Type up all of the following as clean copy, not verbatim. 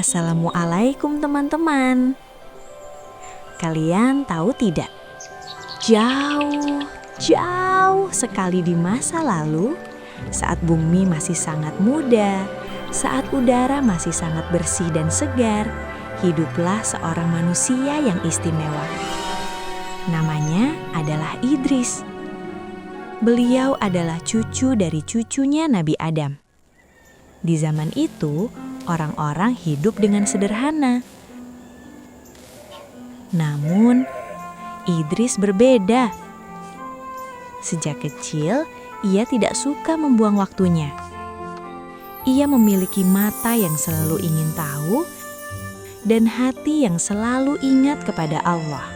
Assalamualaikum teman-teman. Kalian tahu tidak? Jauh sekali di masa lalu, saat bumi masih sangat muda, saat udara masih sangat bersih dan segar, hiduplah seorang manusia yang istimewa. Namanya adalah Idris. Beliau adalah cucu dari cucunya Nabi Adam. Di zaman itu, orang-orang hidup dengan sederhana. Namun, Idris berbeda. Sejak kecil, ia tidak suka membuang waktunya. Ia memiliki mata yang selalu ingin tahu dan hati yang selalu ingat kepada Allah.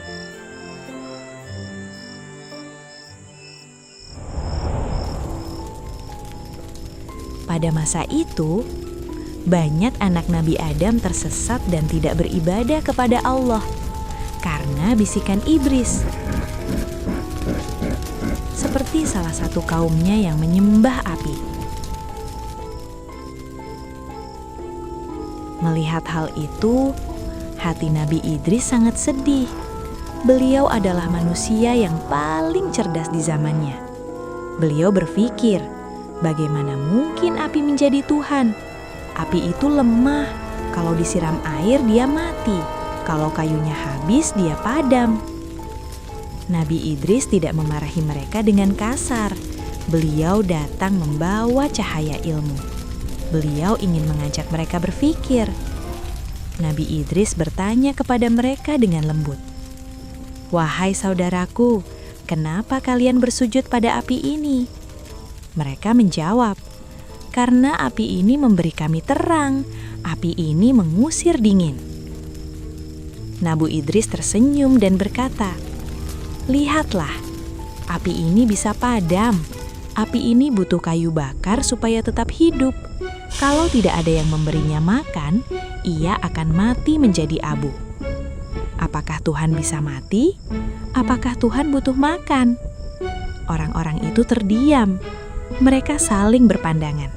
Pada masa itu, banyak anak Nabi Adam tersesat dan tidak beribadah kepada Allah karena bisikan iblis. Seperti salah satu kaumnya yang menyembah api. Melihat hal itu, hati Nabi Idris sangat sedih. Beliau adalah manusia yang paling cerdas di zamannya. Beliau berpikir, bagaimana mungkin api menjadi Tuhan? Api itu lemah, kalau disiram air dia mati, kalau kayunya habis dia padam. Nabi Idris tidak memarahi mereka dengan kasar. Beliau datang membawa cahaya ilmu. Beliau ingin mengajak mereka berpikir. Nabi Idris bertanya kepada mereka dengan lembut. "Wahai saudaraku, kenapa kalian bersujud pada api ini?" Mereka menjawab, "Karena api ini memberi kami terang, api ini mengusir dingin." Nabi Idris tersenyum dan berkata, "Lihatlah, api ini bisa padam. Api ini butuh kayu bakar supaya tetap hidup. Kalau tidak ada yang memberinya makan, ia akan mati menjadi abu. Apakah Tuhan bisa mati? Apakah Tuhan butuh makan?" Orang-orang itu terdiam. Mereka saling berpandangan.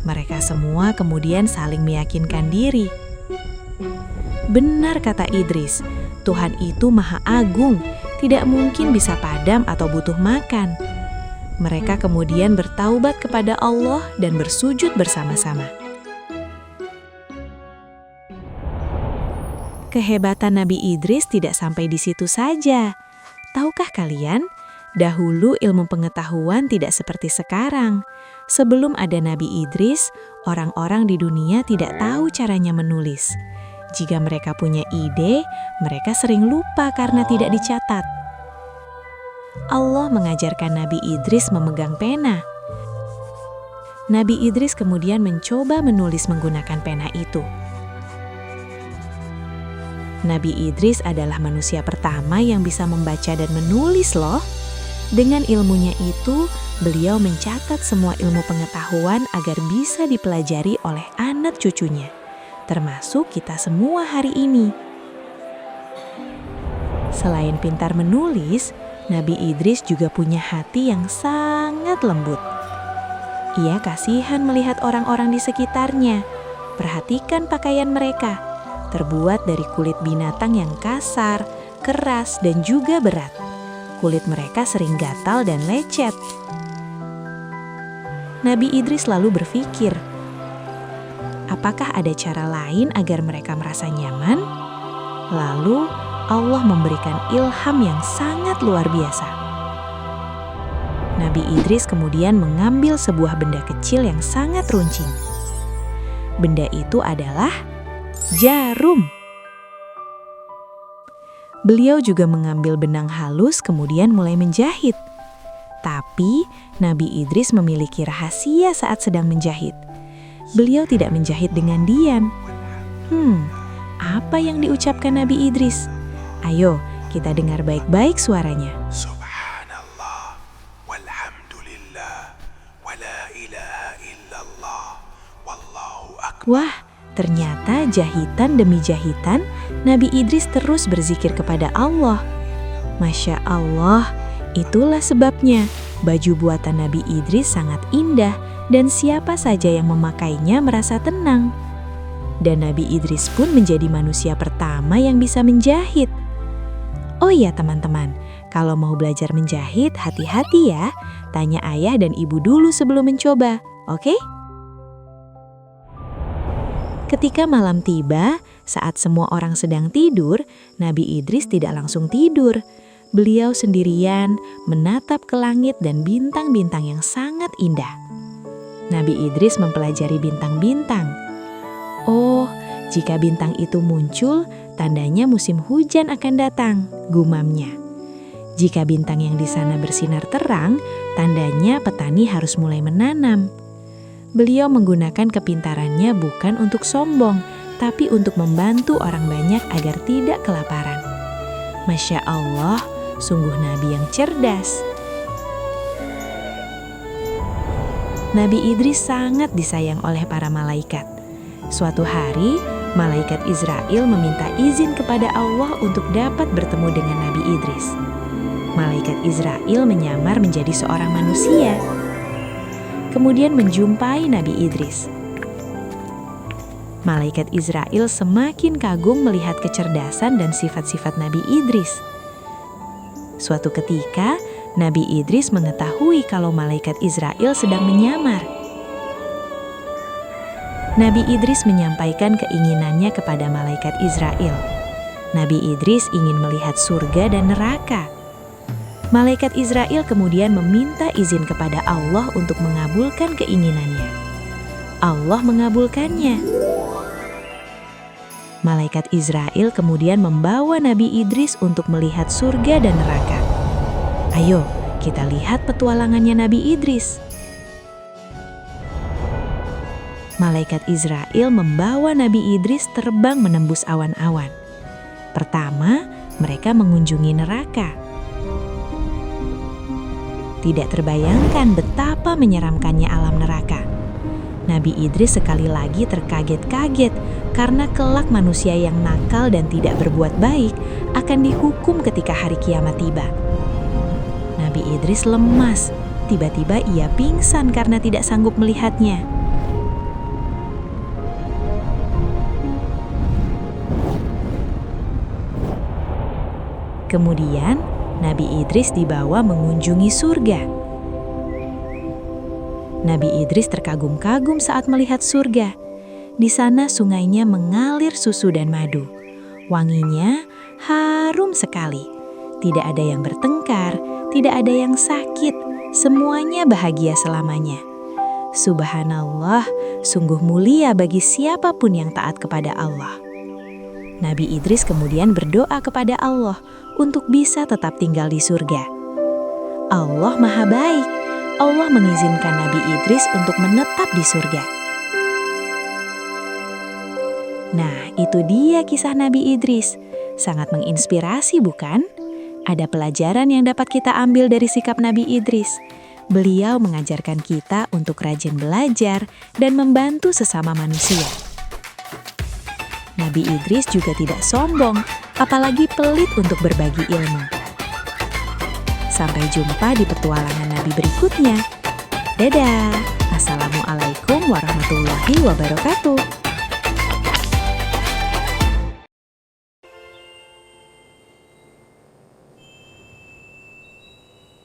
Mereka semua kemudian saling meyakinkan diri. Benar kata Idris, Tuhan itu Maha Agung, tidak mungkin bisa padam atau butuh makan. Mereka kemudian bertaubat kepada Allah dan bersujud bersama-sama. Kehebatan Nabi Idris tidak sampai di situ saja. Tahukah kalian? Dahulu ilmu pengetahuan tidak seperti sekarang. Sebelum ada Nabi Idris, orang-orang di dunia tidak tahu caranya menulis. Jika mereka punya ide, mereka sering lupa karena tidak dicatat. Allah mengajarkan Nabi Idris memegang pena. Nabi Idris kemudian mencoba menulis menggunakan pena itu. Nabi Idris adalah manusia pertama yang bisa membaca dan menulis loh. Dengan ilmunya itu, beliau mencatat semua ilmu pengetahuan agar bisa dipelajari oleh anak cucunya, termasuk kita semua hari ini. Selain pintar menulis, Nabi Idris juga punya hati yang sangat lembut. Ia kasihan melihat orang-orang di sekitarnya. Perhatikan pakaian mereka, terbuat dari kulit binatang yang kasar, keras, dan juga berat. Kulit mereka sering gatal dan lecet. Nabi Idris lalu berpikir, apakah ada cara lain agar mereka merasa nyaman? Lalu Allah memberikan ilham yang sangat luar biasa. Nabi Idris kemudian mengambil sebuah benda kecil yang sangat runcing. Benda itu adalah jarum. Beliau juga mengambil benang halus kemudian mulai menjahit. Tapi Nabi Idris memiliki rahasia saat sedang menjahit. Beliau tidak menjahit dengan diam. Apa yang diucapkan Nabi Idris? Ayo, kita dengar baik-baik suaranya. Subhanallah, walhamdulillah, wa la ilaha illallah, wallahu akbar. Wah, ternyata jahitan demi jahitan, Nabi Idris terus berzikir kepada Allah. Masya Allah, itulah sebabnya baju buatan Nabi Idris sangat indah dan siapa saja yang memakainya merasa tenang. Dan Nabi Idris pun menjadi manusia pertama yang bisa menjahit. Oh iya teman-teman, kalau mau belajar menjahit, hati-hati ya. Tanya ayah dan ibu dulu sebelum mencoba, oke? Ketika malam tiba, saat semua orang sedang tidur, Nabi Idris tidak langsung tidur. Beliau sendirian menatap ke langit dan bintang-bintang yang sangat indah. Nabi Idris mempelajari bintang-bintang. Oh, jika bintang itu muncul, tandanya musim hujan akan datang, gumamnya. Jika bintang yang di sana bersinar terang, tandanya petani harus mulai menanam. Beliau menggunakan kepintarannya bukan untuk sombong, tapi untuk membantu orang banyak agar tidak kelaparan. Masya Allah, sungguh nabi yang cerdas. Nabi Idris sangat disayang oleh para malaikat. Suatu hari, malaikat Israel meminta izin kepada Allah untuk dapat bertemu dengan Nabi Idris. Malaikat Israel menyamar menjadi seorang manusia, kemudian menjumpai Nabi Idris. Malaikat Israel semakin kagum melihat kecerdasan dan sifat-sifat Nabi Idris. Suatu ketika, Nabi Idris mengetahui kalau malaikat Israel sedang menyamar. Nabi Idris menyampaikan keinginannya kepada malaikat Israel. Nabi Idris ingin melihat surga dan neraka. Malaikat Israel kemudian meminta izin kepada Allah untuk mengabulkan keinginannya. Allah mengabulkannya. Malaikat Israel kemudian membawa Nabi Idris untuk melihat surga dan neraka. Ayo, kita lihat petualangannya Nabi Idris. Malaikat Israel membawa Nabi Idris terbang menembus awan-awan. Pertama, mereka mengunjungi neraka. Tidak terbayangkan betapa menyeramkannya alam neraka. Nabi Idris sekali lagi terkaget-kaget karena kelak manusia yang nakal dan tidak berbuat baik akan dihukum ketika hari kiamat tiba. Nabi Idris lemas, tiba-tiba ia pingsan karena tidak sanggup melihatnya. Kemudian, Nabi Idris dibawa mengunjungi surga. Nabi Idris terkagum-kagum saat melihat surga. Di sana sungainya mengalir susu dan madu. Wanginya harum sekali. Tidak ada yang bertengkar, tidak ada yang sakit. Semuanya bahagia selamanya. Subhanallah, sungguh mulia bagi siapapun yang taat kepada Allah. Nabi Idris kemudian berdoa kepada Allah untuk bisa tetap tinggal di surga. Allah Maha Baik. Allah mengizinkan Nabi Idris untuk menetap di surga. Nah, itu dia kisah Nabi Idris. Sangat menginspirasi, bukan? Ada pelajaran yang dapat kita ambil dari sikap Nabi Idris. Beliau mengajarkan kita untuk rajin belajar dan membantu sesama manusia. Nabi Idris juga tidak sombong, apalagi pelit untuk berbagi ilmu. Sampai jumpa di petualangan Nabi berikutnya. Dadah! Assalamualaikum warahmatullahi wabarakatuh.